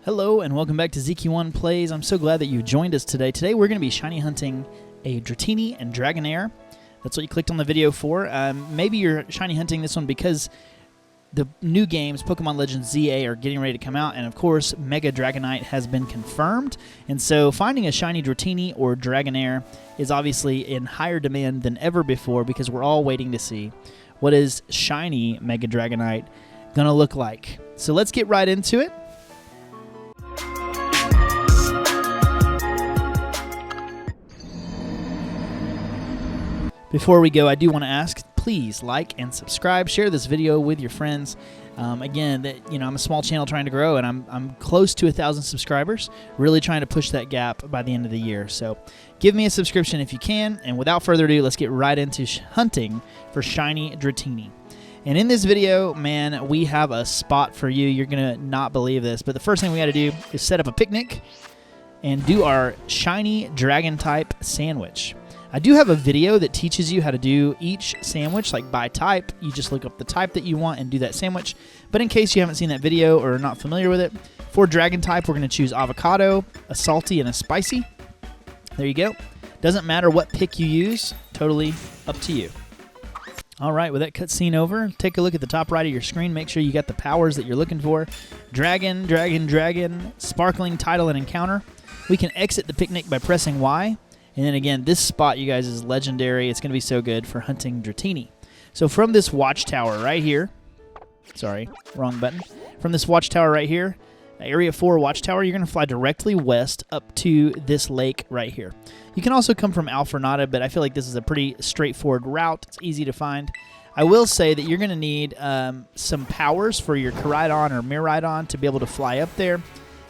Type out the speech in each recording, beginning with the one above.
Hello and welcome back to ZQ1 Plays. I'm so glad that you joined us today. Today we're going to be shiny hunting a Dratini and Dragonair. That's what you clicked on the video for. Maybe you're shiny hunting this one because the new games, Pokemon Legends ZA, are getting ready to come out, and of course Mega Dragonite has been confirmed. And so finding a shiny Dratini or Dragonair is obviously in higher demand than ever before because we're all waiting to see what is shiny Mega Dragonite going to look like. So let's get right into it. Before we go, I do want to ask, please like and subscribe. Share this video with your friends. Again, I'm a small channel trying to grow, and I'm close to 1,000 subscribers. Really trying to push that gap by the end of the year. So give me a subscription if you can. And without further ado, let's get right into hunting for shiny Dratini. And in this video, man, we have a spot for you. You're going to not believe this. But the first thing we got to do is set up a picnic and do our shiny dragon type sandwich. I do have a video that teaches you how to do each sandwich, like by type. You just look up the type that you want and do that sandwich. But in case you haven't seen that video or are not familiar with it, for dragon type, we're going to choose avocado, a salty, and a spicy. There you go. Doesn't matter what pick you use, totally up to you. All right, with that cutscene over, take a look at the top right of your screen. Make sure you got the powers that you're looking for. Dragon, dragon, dragon, sparkling, title, and encounter. We can exit the picnic by pressing Y. And then again, this spot, you guys, is legendary. It's going to be so good for hunting Dratini. So from this watchtower right here, sorry, wrong button. From this watchtower right here, Area 4 watchtower, you're going to fly directly west up to this lake right here. You can also come from Alfornada, but I feel like this is a pretty straightforward route. It's easy to find. I will say that you're going to need some powers for your Koraidon or Miraidon to be able to fly up there.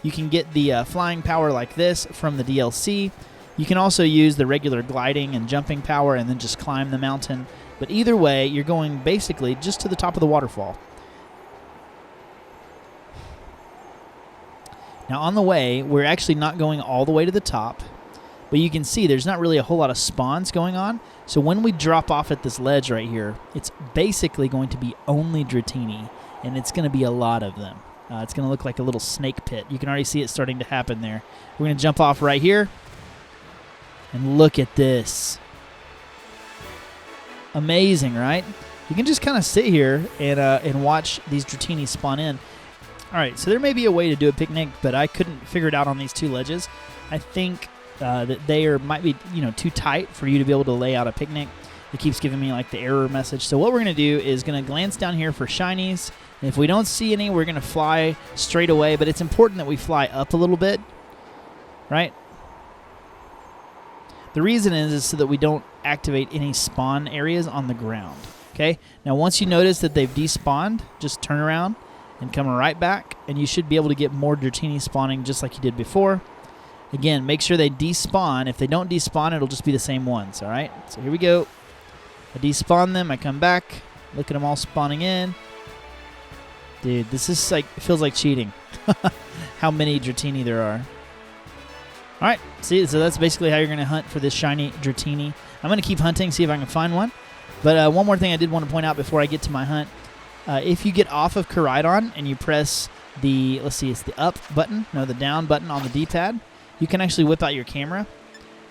You can get the flying power like this from the DLC. You can also use the regular gliding and jumping power and then just climb the mountain. But either way, you're going basically just to the top of the waterfall. Now on the way, we're actually not going all the way to the top, but you can see there's not really a whole lot of spawns going on. So when we drop off at this ledge right here, it's basically going to be only Dratini, and it's going to be a lot of them. It's going to look like a little snake pit. You can already see it starting to happen there. We're going to jump off right here. And look at this. Amazing, right? You can just kind of sit here and watch these Dratini spawn in. All right, so there may be a way to do a picnic, but I couldn't figure it out on these two ledges. I think that they might be too tight for you to be able to lay out a picnic. It keeps giving me like the error message. So what we're going to do is going to glance down here for shinies. And if we don't see any, we're going to fly straight away. But it's important that we fly up a little bit, right? The reason is so that we don't activate any spawn areas on the ground. Okay. Now, once you notice that they've despawned, just turn around and come right back, and you should be able to get more Dratini spawning just like you did before. Again, make sure they despawn. If they don't despawn, it'll just be the same ones. All right. So here we go. I despawn them. I come back. Look at them all spawning in. Dude, this is like, it feels like cheating. How many Dratini there are. All right, see, so that's basically how you're going to hunt for this shiny Dratini. I'm going to keep hunting, see if I can find one. But one more thing I did want to point out before I get to my hunt. If you get off of Koraidon and you press the, let's see, it's the up button, no, the down button on the D-pad, you can actually whip out your camera.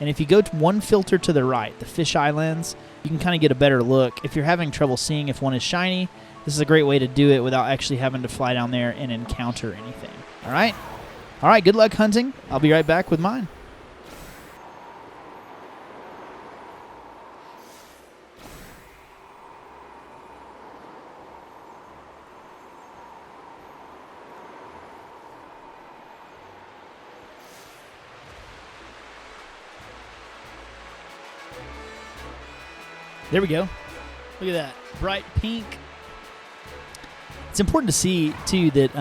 And if you go to one filter to the right, the fisheye lens, you can kind of get a better look. If you're having trouble seeing if one is shiny, this is a great way to do it without actually having to fly down there and encounter anything. All right? All right, good luck hunting. I'll be right back with mine. There we go. Look at that. Bright pink. It's important to see, too, that,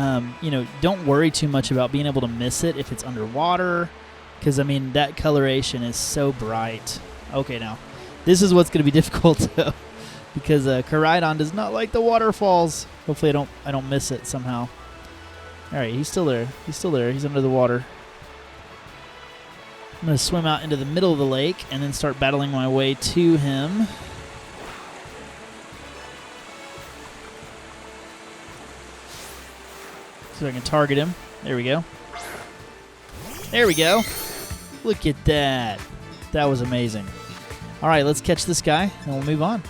don't worry too much about being able to miss it if it's underwater. Because, I mean, that coloration is so bright. Okay, now, this is what's going to be difficult, though. Because Koraidon does not like the waterfalls. Hopefully I don't miss it somehow. All right, he's still there. He's still there. He's under the water. I'm going to swim out into the middle of the lake and then start battling my way to him. So I can target him. There we go. There we go. Look at that. That was amazing. All right, let's catch this guy, and we'll move on.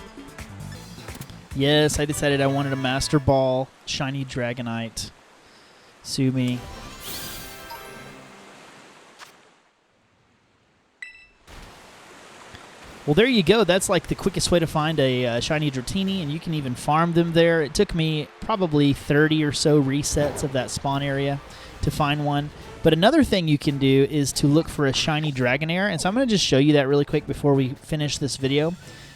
Yes, I decided I wanted a Master Ball, Shiny Dragonite. Sue me. Well, there you go. That's like the quickest way to find a shiny Dratini, and you can even farm them there. It took me probably 30 or so resets of that spawn area to find one. But another thing you can do is to look for a shiny Dragonair, and so I'm going to just show you that really quick before we finish this video.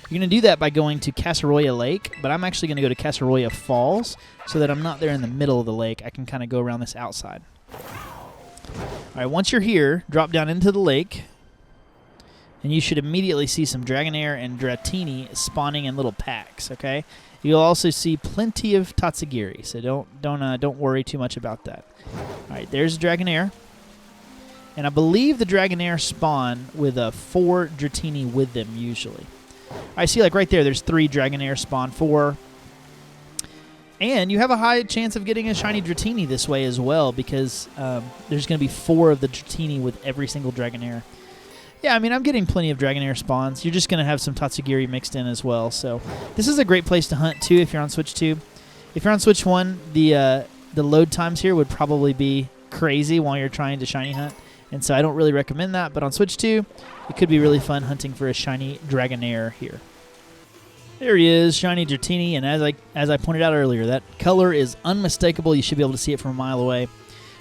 You're going to do that by going to Casaroya Lake, but I'm actually going to go to Casaroya Falls so that I'm not there in the middle of the lake. I can kind of go around this outside. All right, once you're here, drop down into the lake, and you should immediately see some Dragonair and Dratini spawning in little packs. Okay, you'll also see plenty of Tatsugiri, so don't worry too much about that. All right, there's Dragonair, and I believe the Dragonair spawn with 4 Dratini with them usually. I see, like right there, there's 3 Dragonair spawn, 4. And you have a high chance of getting a shiny Dratini this way as well, because there's going to be 4 of the Dratini with every single Dragonair. Yeah, I mean, I'm getting plenty of Dragonair spawns. You're just going to have some Tatsugiri mixed in as well. So this is a great place to hunt, too, if you're on Switch 2. If you're on Switch 1, the load times here would probably be crazy while you're trying to shiny hunt. And so I don't really recommend that. But on Switch 2, it could be really fun hunting for a shiny Dragonair here. There he is, shiny Dratini. And as I pointed out earlier, that color is unmistakable. You should be able to see it from a mile away.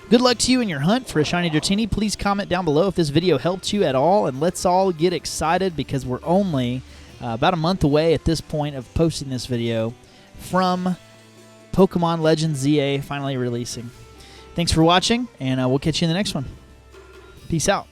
Good luck to you in your hunt for a shiny Dratini. Please comment down below if this video helped you at all, and let's all get excited because we're only about a month away at this point of posting this video from Pokemon Legends ZA finally releasing. Thanks for watching, and we'll catch you in the next one. Peace out.